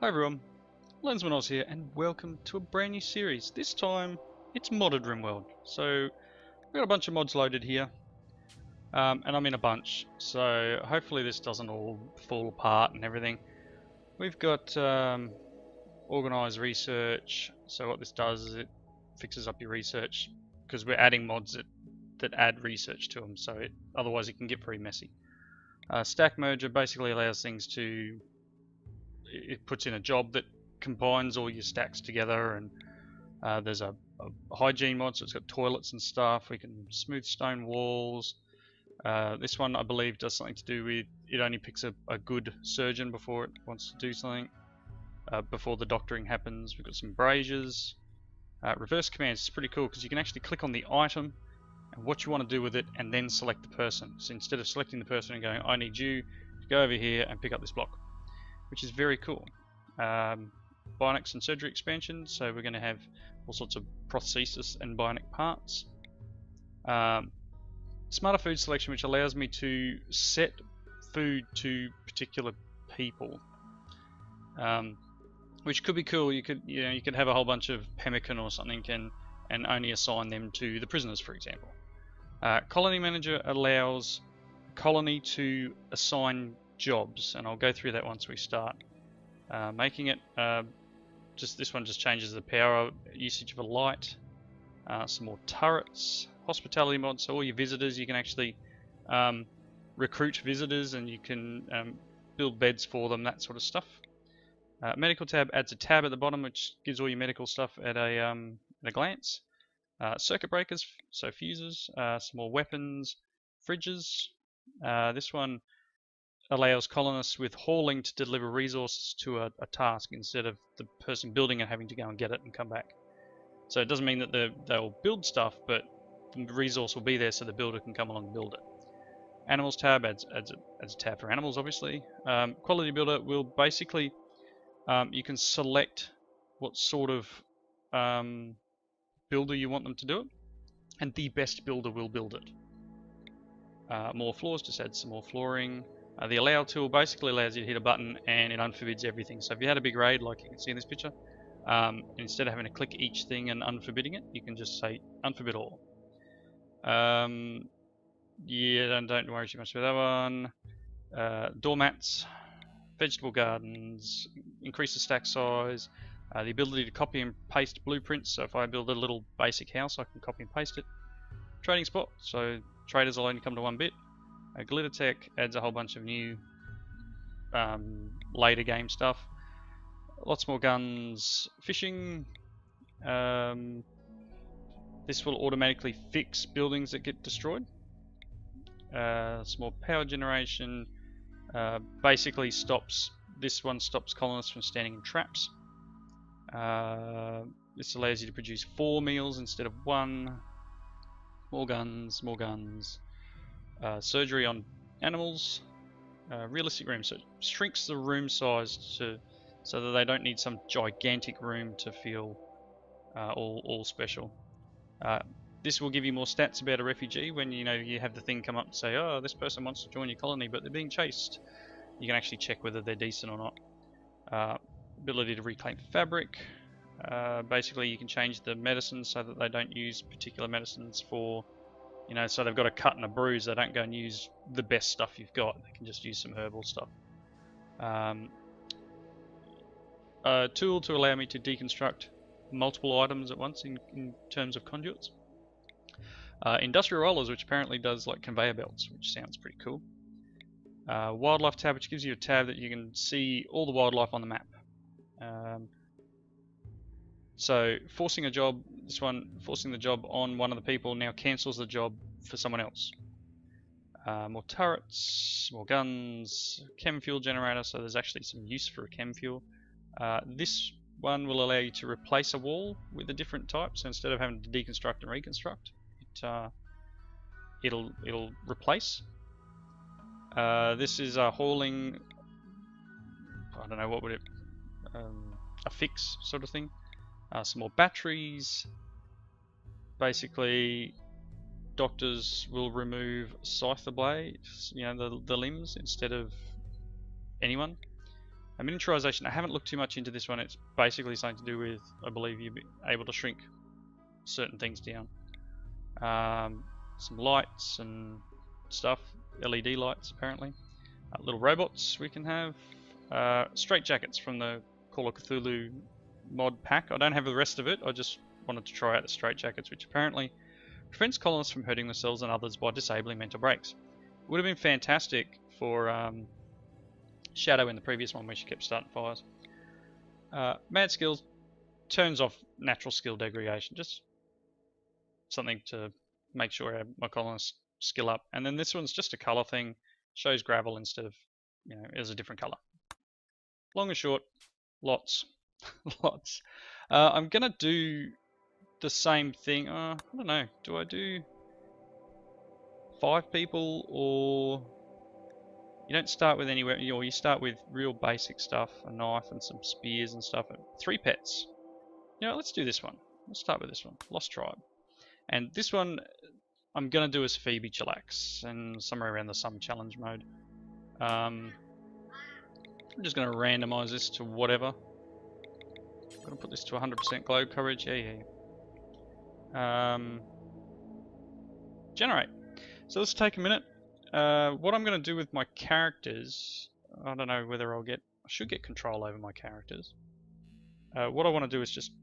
Hi everyone, Lensman Oz here and welcome to a brand new series. This time it's modded Rimworld. So we've got a bunch of mods loaded here and I'm in a bunch, so hopefully this doesn't all fall apart and everything. We've got organized research, so what this does is it fixes up your research because we're adding mods that add research to them, so otherwise it can get very messy. Stack merger basically allows things to, it puts in a job that combines all your stacks together, and there's a hygiene mod, so it's got toilets and stuff. We can smooth stone walls. This one I believe does something to do with it only picks a good surgeon before it wants to do something, before the doctoring happens. We've got some braziers. Reverse commands is pretty cool because you can actually click on the item and what you want to do with it and then select the person. So instead of selecting the person and going, I need you to go over here and pick up this block, which is very cool. Bionics and surgery expansion, so we're going to have all sorts of prosthesis and bionic parts. Smarter food selection, which allows me to set food to particular people, which could be cool. You could have a whole bunch of pemmican or something and only assign them to the prisoners, for example. Colony manager allows colony to assign jobs, and I'll go through that once we start making it. This one just changes the power usage of a light. Some more turrets, hospitality mods, so all your visitors, you can actually recruit visitors and you can build beds for them, that sort of stuff. Medical tab adds a tab at the bottom which gives all your medical stuff at a glance. Circuit breakers, so fuses, some more weapons, fridges. This one allows colonists with hauling to deliver resources to a task instead of the person building it having to go and get it and come back. So it doesn't mean that they'll build stuff, but the resource will be there so the builder can come along and build it. Animals tab adds a tab for animals, obviously. Quality builder will basically, you can select what sort of builder you want them to do it, and the best builder will build it. More floors, just add some more flooring. The allow tool basically allows you to hit a button and it unforbids everything. So if you had a big raid, like you can see in this picture, instead of having to click each thing and unforbidding it, you can just say unforbid all. Yeah, don't worry too much about that one. Doormats, vegetable gardens, increase the stack size, the ability to copy and paste blueprints. So if I build a little basic house, I can copy and paste it. Trading spot, so traders will only come to one bit. Glitter tech adds a whole bunch of new later game stuff. Lots more guns. Fishing. This will automatically fix buildings that get destroyed. Some more power generation. Basically stops. This one stops colonists from standing in traps. This allows you to produce 4 meals instead of 1. More guns. More guns. Surgery on animals, realistic room, so it shrinks the room size so that they don't need some gigantic room to feel all special. This will give you more stats about a refugee when you have the thing come up and say, oh, this person wants to join your colony but they're being chased. You can actually check whether they're decent or not. Ability to reclaim fabric. Basically you can change the medicines so that they don't use particular medicines for, so they've got a cut and a bruise, they don't go and use the best stuff you've got, they can just use some herbal stuff. A tool to allow me to deconstruct multiple items at once in terms of conduits. Industrial rollers, which apparently does like conveyor belts, which sounds pretty cool. Wildlife tab, which gives you a tab that you can see all the wildlife on the map. So forcing a job, this one, forcing the job on one of the people now cancels the job for someone else. More turrets, more guns, chem fuel generator, so there's actually some use for a chem fuel. This one will allow you to replace a wall with a different type, so instead of having to deconstruct and reconstruct, it'll replace. This is a hauling, I don't know, what would it, a fix sort of thing. Some more batteries. Basically, doctors will remove scyther blades, the limbs, instead of anyone. A miniaturization, I haven't looked too much into this one. It's basically something to do with, I believe, you're able to shrink certain things down. Some lights and stuff, LED lights apparently. Little robots we can have. Straight jackets from the Call of Cthulhu mod pack. I don't have the rest of it, I just wanted to try out the straight jackets, which apparently prevents colonists from hurting themselves and others by disabling mental breaks. Would have been fantastic for Shadow in the previous one where she kept starting fires. Mad skills turns off natural skill degradation, just something to make sure my colonists skill up. And then this one's just a colour thing, shows gravel instead of, you know, as a different colour. Long and short, lots, lots. I'm gonna do the same thing. I don't know. Do I do 5 people, or you don't start with anywhere? Or you start with real basic stuff, a knife and some spears and stuff. 3 pets. You know, let's do this one. Let's start with this one. Lost Tribe. And this one I'm gonna do as Phoebe Chillax and somewhere around the Summer Challenge mode. I'm just gonna randomize this to whatever. I'm gonna put this to 100% globe coverage. Yeah. Generate. So let's take a minute. What I'm gonna do with my characters, I don't know whether I should get control over my characters. What I want to do is just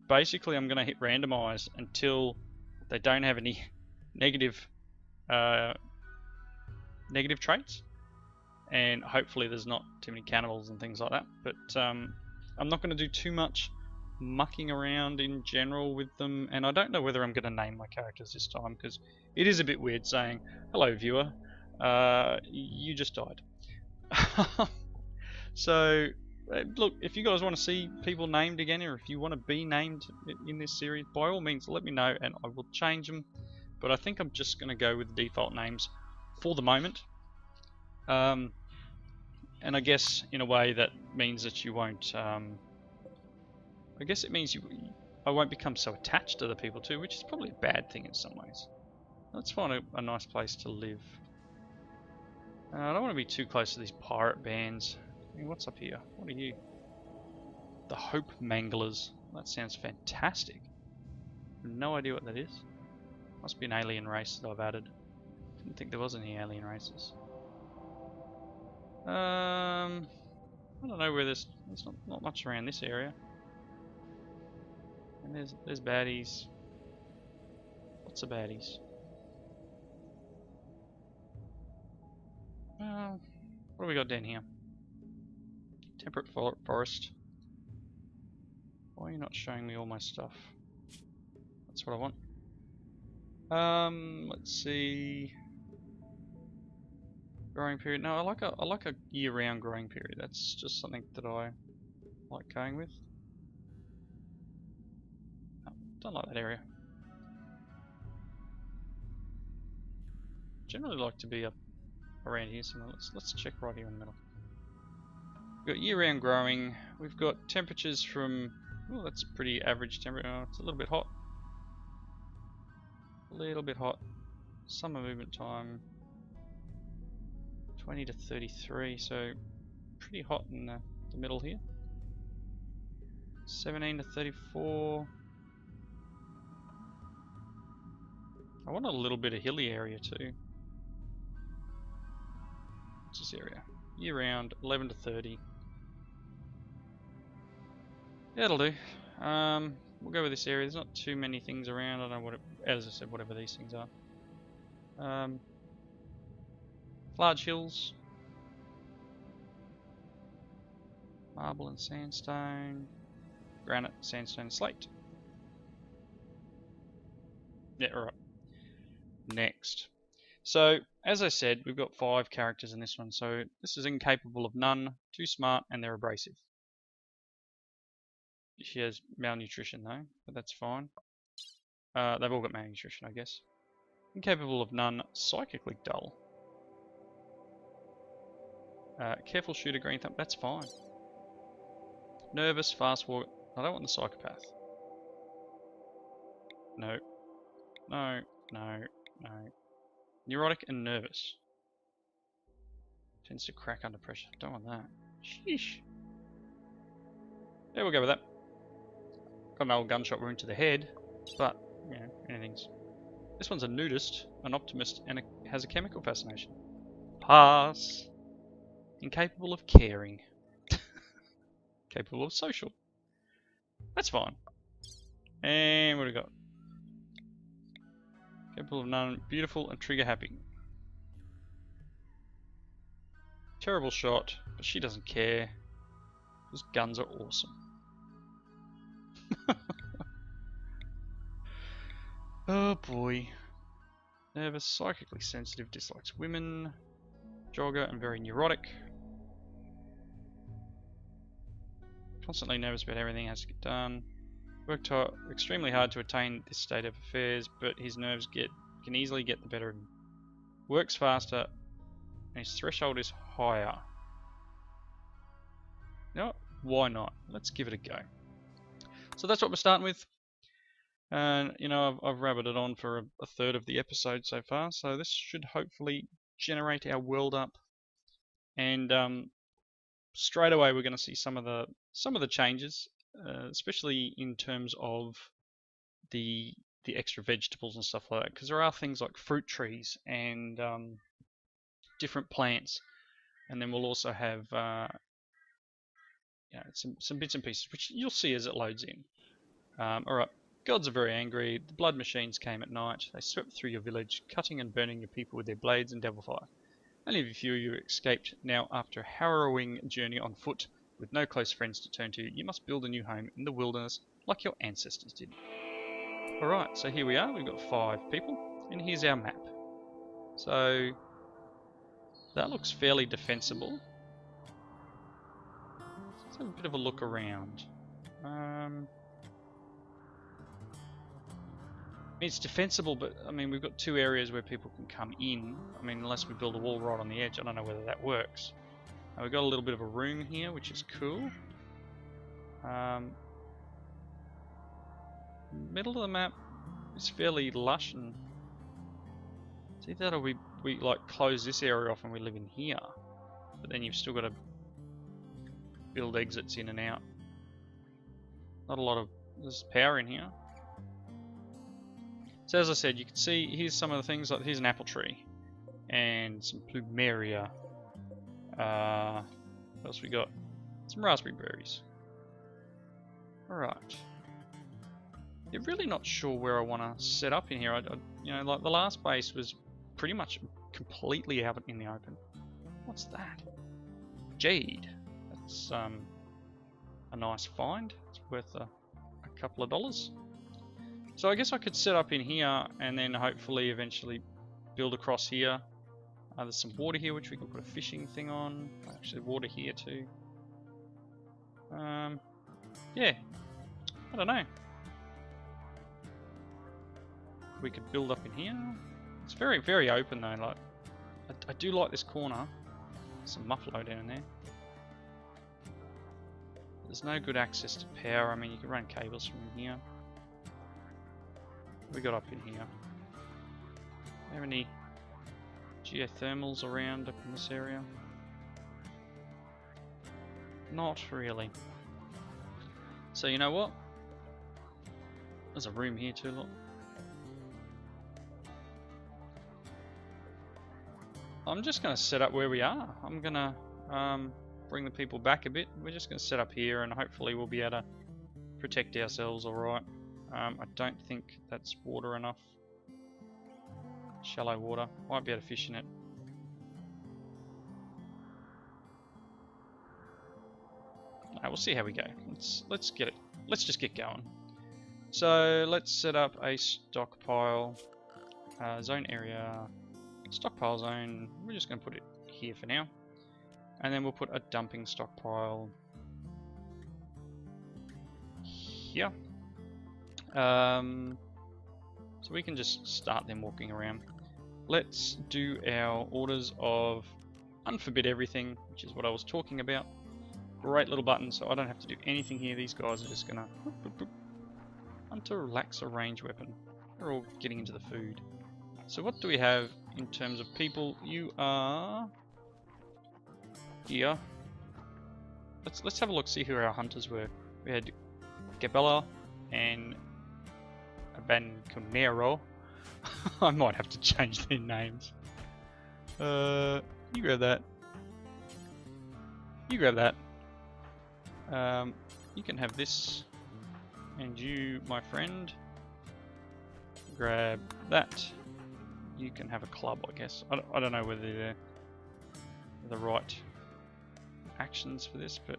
basically I'm gonna hit randomize until they don't have any negative traits, and hopefully there's not too many cannibals and things like that. But I'm not going to do too much mucking around in general with them, and I don't know whether I'm going to name my characters this time, because it is a bit weird saying, hello viewer, you just died. So look, if you guys want to see people named again, or if you want to be named in this series, by all means let me know and I will change them. But I think I'm just going to go with the default names for the moment. And I guess in a way that means that you won't, I guess it means I won't become so attached to the people too, which is probably a bad thing in some ways. Let's find a nice place to live. I don't want to be too close to these pirate bands. I mean, what's up here? What are you? The Hope Manglers. That sounds fantastic. No idea what that is. Must be an alien race that I've added. Didn't think there was any alien races. I don't know where there's not much around this area. And there's baddies. Lots of baddies. What do we got down here? Temperate forest. Why are you not showing me all my stuff? That's what I want. Let's see. Growing period. No, I like a year-round growing period. That's just something that I like going with. No, don't like that area. Generally like to be up around here. So let's check right here in the middle. We've got year-round growing. We've got temperatures from. Oh, that's pretty average temperature. Oh, it's a little bit hot. A little bit hot. Summer movement time. 20 to 33, so pretty hot in the middle here. 17 to 34. I want a little bit of hilly area too. What's this area? Year round, 11 to 30. Yeah, that'll do. We'll go with this area. There's not too many things around. I don't know what as I said, whatever these things are. Large hills. Marble and sandstone. Granite, sandstone, slate. Yeah, alright. Next. So, as I said, we've got 5 characters in this one. So, this is incapable of none, too smart, and they're abrasive. She has malnutrition though, but that's fine. They've all got malnutrition, I guess. Incapable of none, psychically dull. Careful shooter, green thumb, that's fine. Nervous, fast walk. I don't want the psychopath. No. No. No. No. Neurotic and nervous. Tends to crack under pressure. Don't want that. Sheesh. Yeah, we'll go with that. Got an old gunshot wound to the head, but, you know, anything's... This one's a nudist, an optimist, and has a chemical fascination. Pass. Incapable of caring. Capable of social. That's fine. And what do we got? Capable of none, beautiful and trigger happy. Terrible shot, but she doesn't care. Because guns are awesome. Oh boy. Nervous, psychically sensitive, dislikes women. Jogger and very neurotic. Constantly nervous about everything has to get done. Worked extremely hard to attain this state of affairs, but his nerves can easily get the better of him. Works faster, and his threshold is higher. No, why not? Let's give it a go. So that's what we're starting with. And, you know, I've rabbited on for a third of the episode so far, so this should hopefully generate our world up. And straight away we're going to see some of the changes, especially in terms of the extra vegetables and stuff like that, because there are things like fruit trees and different plants, and then we'll also have you know, some bits and pieces which you'll see as it loads in. Alright, gods are very angry. The blood machines came at night. They swept through your village, cutting and burning your people with their blades and devil fire. Only a few of you escaped. Now, after a harrowing journey on foot, with no close friends to turn to, you must build a new home in the wilderness like your ancestors did. Alright, so here we are. We've got 5 people, and here's our map. So, that looks fairly defensible. Let's have a bit of a look around. It's defensible, but I mean, we've got 2 areas where people can come in. I mean, unless we build a wall right on the edge, I don't know whether that works. We've got a little bit of a room here, which is cool. Middle of the map is fairly lush, and it's either that or we like close this area off and we live in here. But then you've still got to build exits in and out. Not a lot of... there's power in here. So as I said, you can see here's some of the things, like here's an apple tree and some plumeria. What else we got? Some raspberry berries. Alright. Yeah, really not sure where I want to set up in here. You know, like the last base was pretty much completely out in the open. What's that? Jade. That's a nice find. It's worth a couple of dollars. So I guess I could set up in here and then hopefully eventually build across here. There's some water here which we can put a fishing thing on. Actually water here too. Yeah, I don't know. We could build up in here. It's very, very open though. Like, I do like this corner. Some muffalo down there. There's no good access to power. I mean, you can run cables from here. What we got up in here? Are there any geothermals around up in this area? Not really. So you know what? There's a room here too, look. I'm just going to set up where we are. I'm going to bring the people back a bit. We're just going to set up here and hopefully we'll be able to protect ourselves alright. I don't think that's water enough. Shallow water. Might be able to fish in it. No, we'll see how we go. Let's get it. Let's just get going. So let's set up a stockpile zone area. Stockpile zone. We're just going to put it here for now. And then we'll put a dumping stockpile here. So we can just start them walking around. Let's do our orders of unforbid everything, which is what I was talking about. Great little button, so I don't have to do anything here. These guys are just gonna hunt to relax a range weapon. They're all getting into the food. So what do we have in terms of people? You are here. Let's have a look, see who our hunters were. We had Gabella and Abanconero. I might have to change their names. You grab that. You grab that. You can have this. And you, my friend, grab that. You can have a club, I guess. I don't know whether they're the right actions for this, but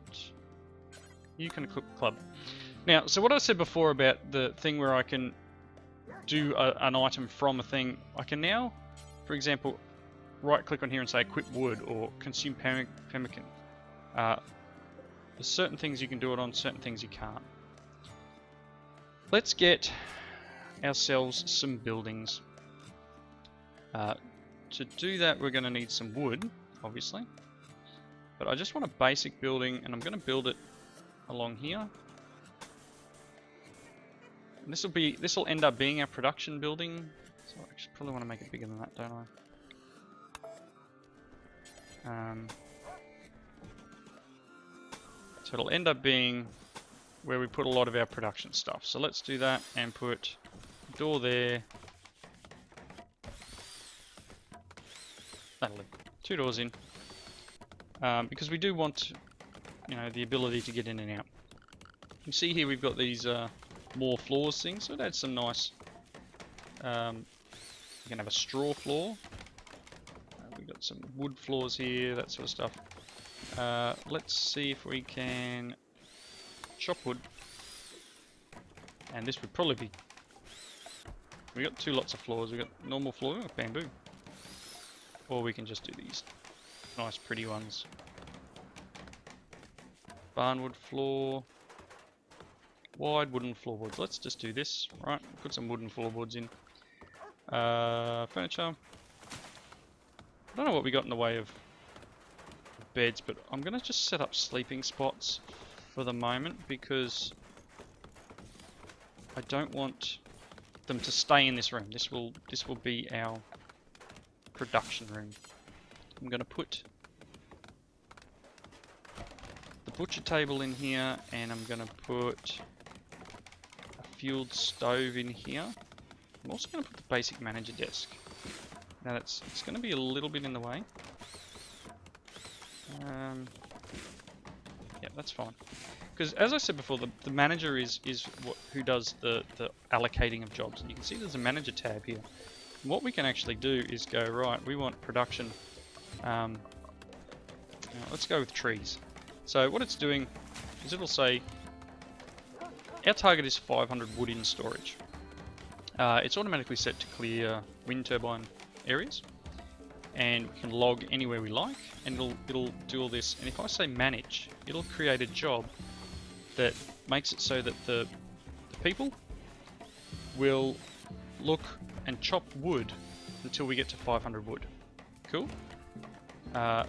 you can click club. Now, so what I said before about the thing where I can do an item from a thing, I can now, for example, right click on here and say equip wood or consume pemmican. There's certain things you can do it on, certain things you can't. Let's get ourselves some buildings. To do that, we're going to need some wood, obviously. But I just want a basic building, and I'm going to build it along here. And this will end up being our production building. So I actually probably want to make it bigger than that, don't I? So it'll end up being where we put a lot of our production stuff. So let's do that and put a door there. That'll do. 2 doors in. Because we do want, you know, the ability to get in and out. You can see here we've got these more floors things, so it adds some nice. You can have a straw floor. We've got some wood floors here, that sort of stuff. Let's see if we can chop wood. And this would probably be. We got 2 lots of floors. We got normal floor, bamboo, or we can just do these nice, pretty ones. Barnwood floor. Wide wooden floorboards. Let's just do this, right? Put some wooden floorboards in. Furniture. I don't know what we got in the way of beds, but I'm going to just set up sleeping spots for the moment because I don't want them to stay in this room. This will be our production room. I'm going to put the butcher table in here, and I'm going to put a fueled stove in here. I'm also going to put the basic manager desk. Now it's going to be a little bit in the way. Yeah, that's fine. Because as I said before, the manager is who does the allocating of jobs. And you can see there's a manager tab here. And what we can actually do is go, right, we want production. Let's go with trees. So what it's doing is it'll say, our target is 500 wood in storage. It's automatically set to clear wind turbine areas. And we can log anywhere we like, and it'll do all this. And if I say manage, it'll create a job that makes it so that the people will look and chop wood until we get to 500 wood. Cool.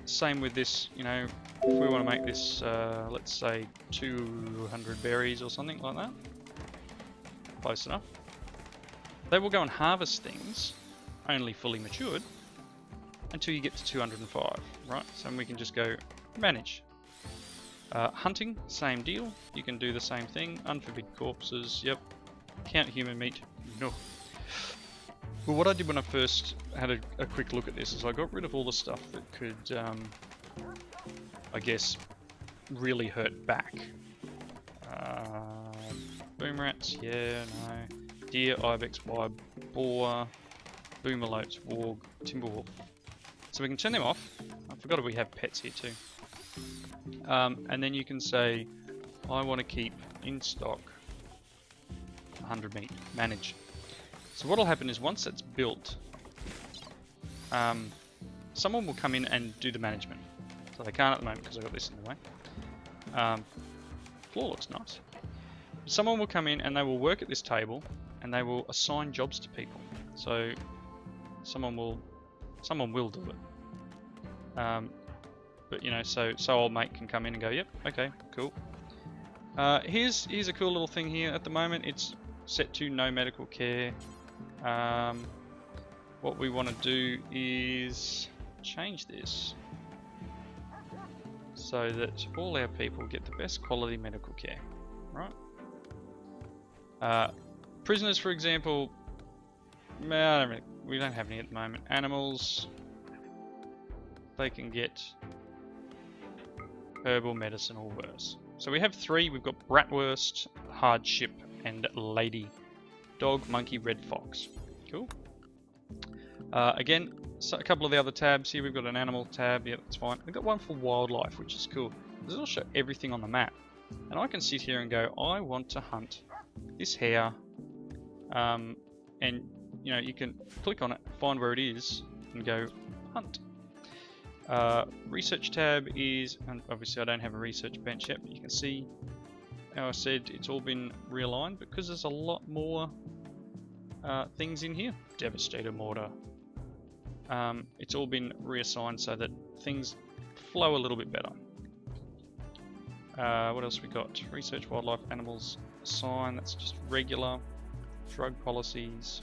Same with this, you know, if we want to make this, let's say 200 berries or something like that. Close enough. They will go and harvest things, only fully matured, until you get to 205, right? So we can just go manage. Hunting, same deal. You can do the same thing. Unforbid corpses, yep. Count human meat, no. Well, what I did when I first had a quick look at this is I got rid of all the stuff that could, I guess, really hurt back. Boom rats, yeah, no. Deer, ibex, vibe, boar, boomalotes, warg, timberwolf. So we can turn them off. I forgot we have pets here too. And then you can say, I want to keep in stock 100 meat, manage. So what will happen is once it's built, someone will come in and do the management. So they can't at the moment because I've got this in the way. Floor looks nice. Someone will come in and they will work at this table and they will assign jobs to people. So someone will do it. But you know, so old mate can come in and go, yep, okay, cool. Here's a cool little thing here. At the moment, it's set to no medical care. What we want to do is change this so that all our people get the best quality medical care. right? Prisoners, for example, we don't have any at the moment. Animals, they can get herbal medicine or worse. So we have 3. We've got Bratwurst, Hardship, and Lady. Dog, Monkey, Red Fox. Cool. Again, so a couple of the other tabs here. We've got an animal tab. Yeah, that's fine. We've got one for wildlife, which is cool. This will show everything on the map. And I can sit here and go, I want to hunt this hare. And, you know, you can click on it, find where it is, and go hunt. Research tab is, and obviously I don't have a research bench yet, but you can see how I said it's all been realigned because there's a lot more things in here. Devastator mortar. It's all been reassigned so that things flow a little bit better. What else we got? Research wildlife animals assign, that's just regular. Drug policies.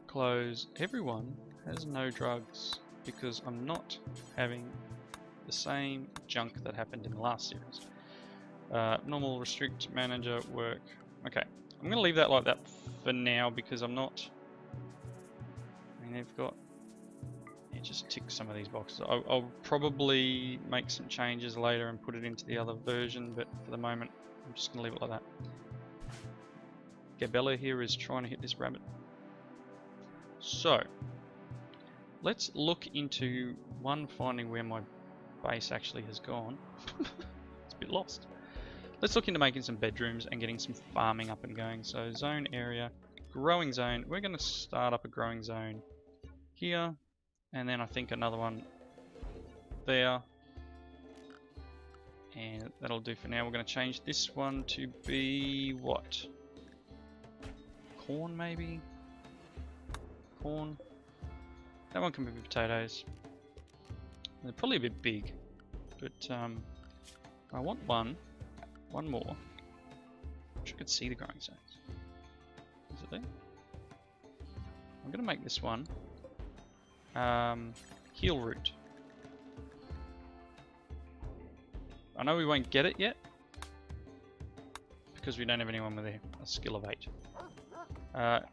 Close. Everyone has no drugs because I'm not having the same junk that happened in the last series. Normal, restrict, manager, work. Okay, I'm going to leave that like that for now because I'm not... I mean, they've got... Yeah, just tick some of these boxes. I'll probably make some changes later and put it into the other version, but for the moment, I'm just going to leave it like that. Gabella here is trying to hit this rabbit. So, let's look into finding where my base actually has gone. It's a bit lost. Let's look into making some bedrooms and getting some farming up and going. So zone area, growing zone. We're going to start up a growing zone here, and then I think another one there. And that'll do for now. We're going to change this one to be what? Corn maybe? Corn. That one can be potatoes. They're probably a bit big, but I want one more. I wish I could see the growing zones. Is it there? I'm going to make this one heel root. I know we won't get it yet because we don't have anyone with a skill of 8.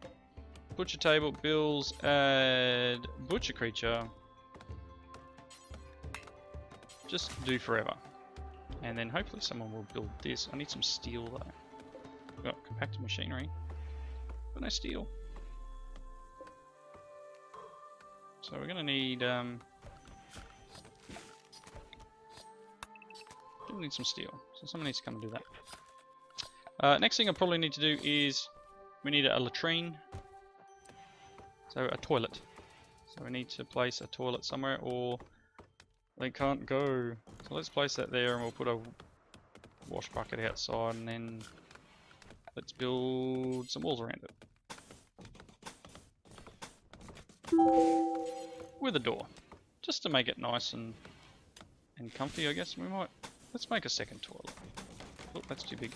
Butcher table, bills, add butcher creature. Just do forever. And then hopefully someone will build this. I need some steel though. We've got compacted machinery, but no steel. So we're gonna need some steel. So someone needs to come and do that. Next thing I probably need to do is we need a latrine. So a toilet. So we need to place a toilet somewhere or they can't go. So let's place that there and we'll put a wash bucket outside and then let's build some walls around it. With a door. Just to make it nice and comfy, I guess. Let's make a second toilet. Oh, that's too big.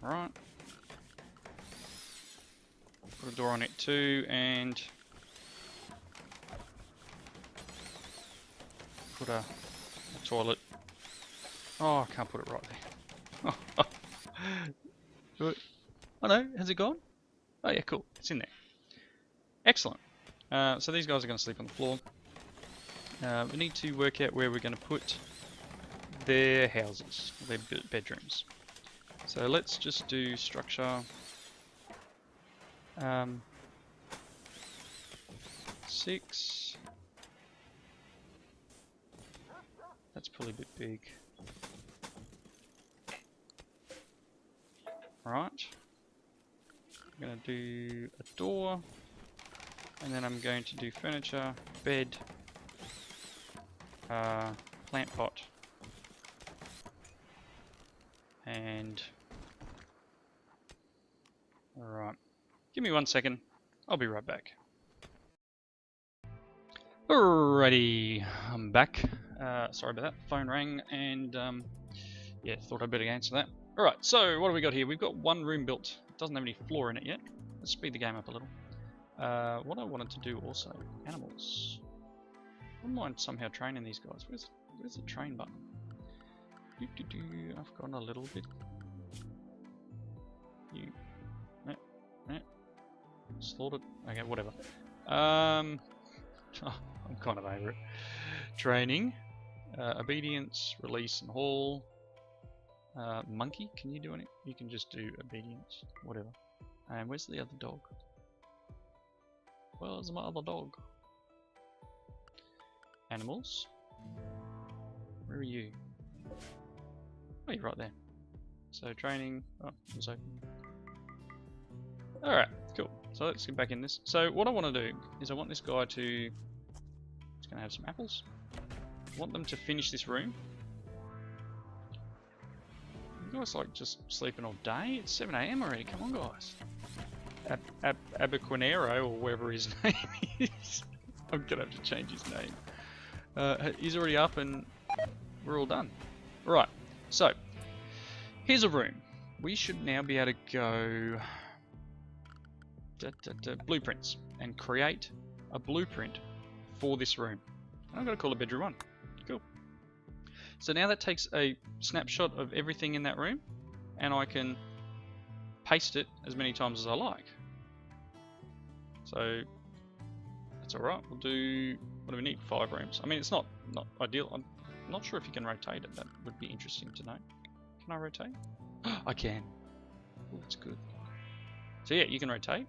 Right. Put a door on it too, and put a toilet. Oh, I can't put it right there. Oh no, has it gone? Oh yeah, cool. It's in there. Excellent. So these guys are going to sleep on the floor. We need to work out where we're going to put their houses, their bedrooms. So let's just do structure. 6. That's probably a bit big. Right. I'm going to do a door. And then I'm going to do furniture, bed, plant pot, and alright, give me 1 second, I'll be right back. Alrighty, I'm back. Sorry about that, phone rang and yeah, thought I'd better answer that. Alright, so what have we got here? We've got one room built. It doesn't have any floor in it yet. Let's speed the game up a little. What I wanted to do also, animals. I wouldn't mind somehow training these guys. Where's the train button? I've gone a little bit. You, slaughtered. Okay, whatever. I'm kind of over it. Training, obedience, release, and haul. Monkey, can you do any? You can just do obedience, whatever. And where's the other dog? Where's my other dog? Animals. Where are you? Oh, you're right there. So training. Oh, it's open. Alright, cool. So let's get back in this. So what I want to do is I want this guy to... He's going to have some apples. I want them to finish this room. You guys like just sleeping all day? It's 7 AM already. Come on, guys. Abiquinero, or whatever his name is. I'm going to have to change his name. He's already up and we're all done. Right, so here's a room. We should now be able to go blueprints and create a blueprint for this room. I'm going to call it bedroom 1. Cool. So now that takes a snapshot of everything in that room and I can paste it as many times as I like. So that's alright. We'll do, what do we need? 5 rooms. I mean, it's not ideal. I'm not sure if you can rotate it. That would be interesting to know. Can I rotate? I can. Oh, that's good. So yeah, you can rotate.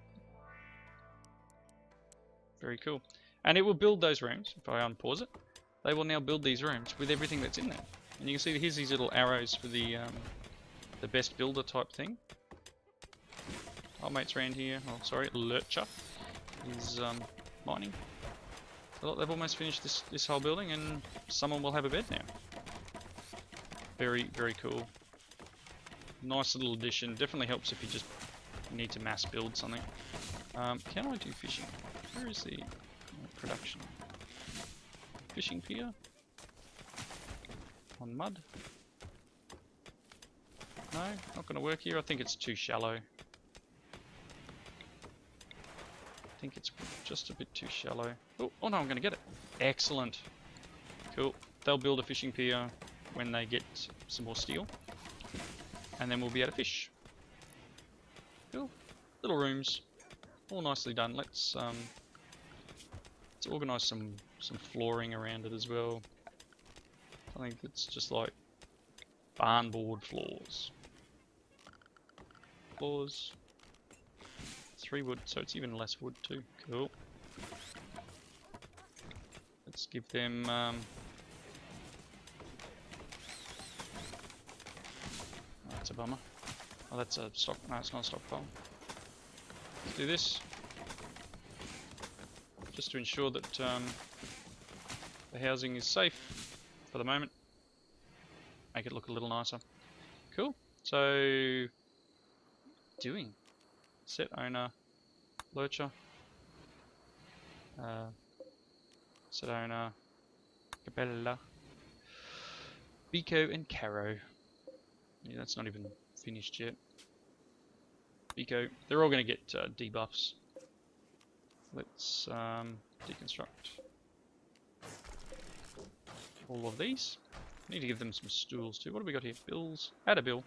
Very cool. And it will build those rooms. If I unpause it, they will now build these rooms with everything that's in there. And you can see here's these little arrows for the best builder type thing. Our mate's around here. Oh, sorry, Lurcher is mining. So they've almost finished this whole building, and someone will have a bed now. Very, very cool. Nice little addition. Definitely helps if you just need to mass build something. Can I do fishing? Where is the production? Fishing pier? On mud? No, not going to work here. I think it's too shallow. I think it's just a bit too shallow. Oh no, I'm going to get it. Excellent. Cool. They'll build a fishing pier when they get some more steel. And then we'll be able to fish. Cool. Little rooms. All nicely done. Let's organise some flooring around it as well. I think it's just like barn board floors. 3 wood, so it's even less wood too. Cool. Let's give them oh, that's a bummer. Oh, that's a stock. No, it's not a stockpile. Let's do this just to ensure that the housing is safe for the moment. Make it look a little nicer. Cool. So, doing set owner, Lurcher, set owner, Capella, Biko, and Caro. Yeah, that's not even finished yet. Biko, they're all going to get debuffs. Let's deconstruct all of these. Need to give them some stools too. What do we got here? Bills. Add a bill.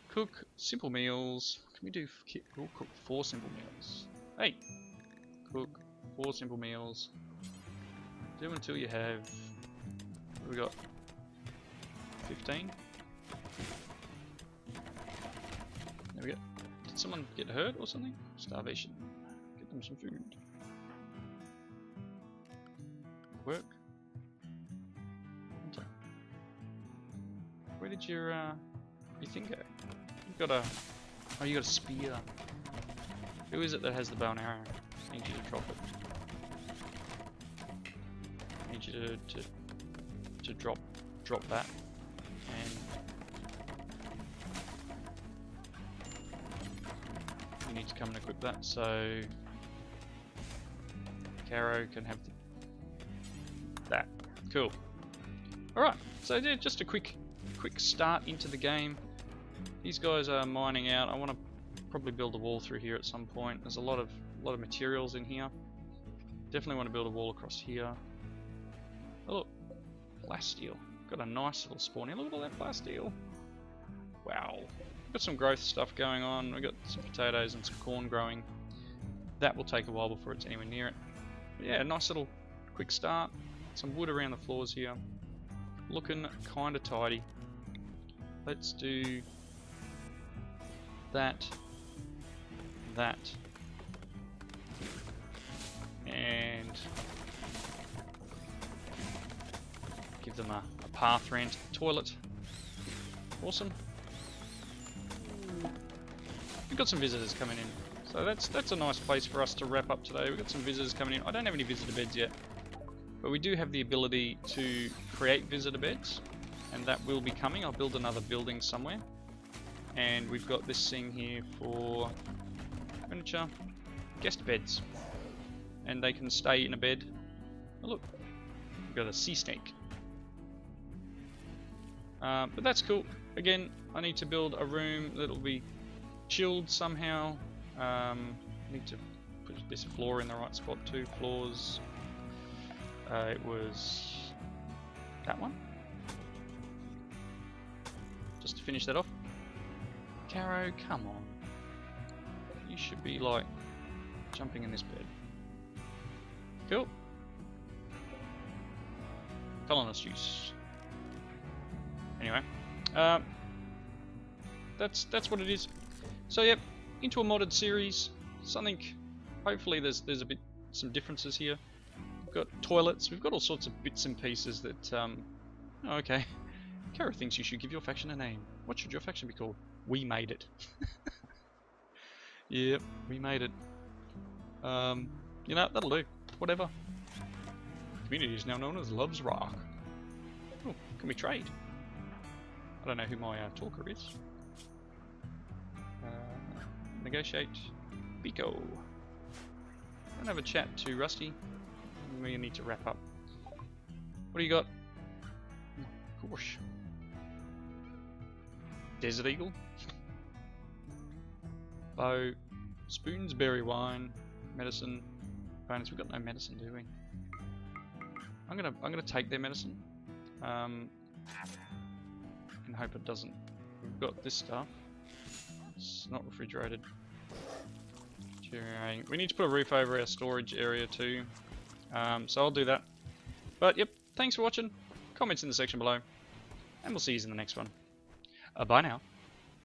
Cook simple meals. Can we do? We'll cook 4 simple meals. Hey, cook 4 simple meals. Do until you have. What do we got? 15. There we go. Did someone get hurt or something? Starvation. Get them some food. Work. Where did your thing go? You've got a... Oh, you got a spear. Who is it that has the bow and arrow? I need you to drop it. I need you to drop that. And you need to come and equip that. So Caro can have that. Cool. All right. So just a quick start into the game. These guys are mining out. I want to Probably build a wall through here at some point. There's a lot of materials in here. Definitely want to build a wall across here. Oh look, plasteel. Got a nice little spawn here. Look at all that plasteel. Wow. Got some growth stuff going on. We've got some potatoes and some corn growing. That will take a while before it's anywhere near it. But yeah, nice little quick start. Some wood around the floors here. Looking kind of tidy. Let's do that, and give them a path around to the toilet. Awesome. We've got some visitors coming in, so that's a nice place for us to wrap up today. We've got some visitors coming in. I don't have any visitor beds yet, but we do have the ability to create visitor beds, and that will be coming. I'll build another building somewhere, and we've got this thing here for furniture, guest beds, and they can stay in a bed. Oh look, we've got a sea snake. But that's cool. Again, I need to build a room that'll be chilled somehow. Need to put this floor in the right spot too. Floors. It was that one. Just to finish that off. Caro, come on. You should be like jumping in this bed. Cool. Colonist use. Anyway, that's what it is. So yep, into a modded series. Something. Hopefully there's some differences here. We've got toilets. We've got all sorts of bits and pieces that. Oh, okay. Kara thinks you should give your faction a name. What should your faction be called? We made it. Yep, we made it. You know, that'll do. Whatever. The community is now known as Loves Rock. Oh, can we trade? I don't know who my talker is. Negotiate. Biko. I don't have a chat to Rusty. We need to wrap up. What do you got? Oh, gosh. Desert Eagle. Bow. Spoons, berry wine, medicine. Bonus. We've got no medicine, do we? I'm gonna take their medicine. And hope it doesn't. We've got this stuff. It's not refrigerated. We need to put a roof over our storage area too. So I'll do that. But yep, thanks for watching. Comments in the section below. And we'll see you in the next one. Bye now.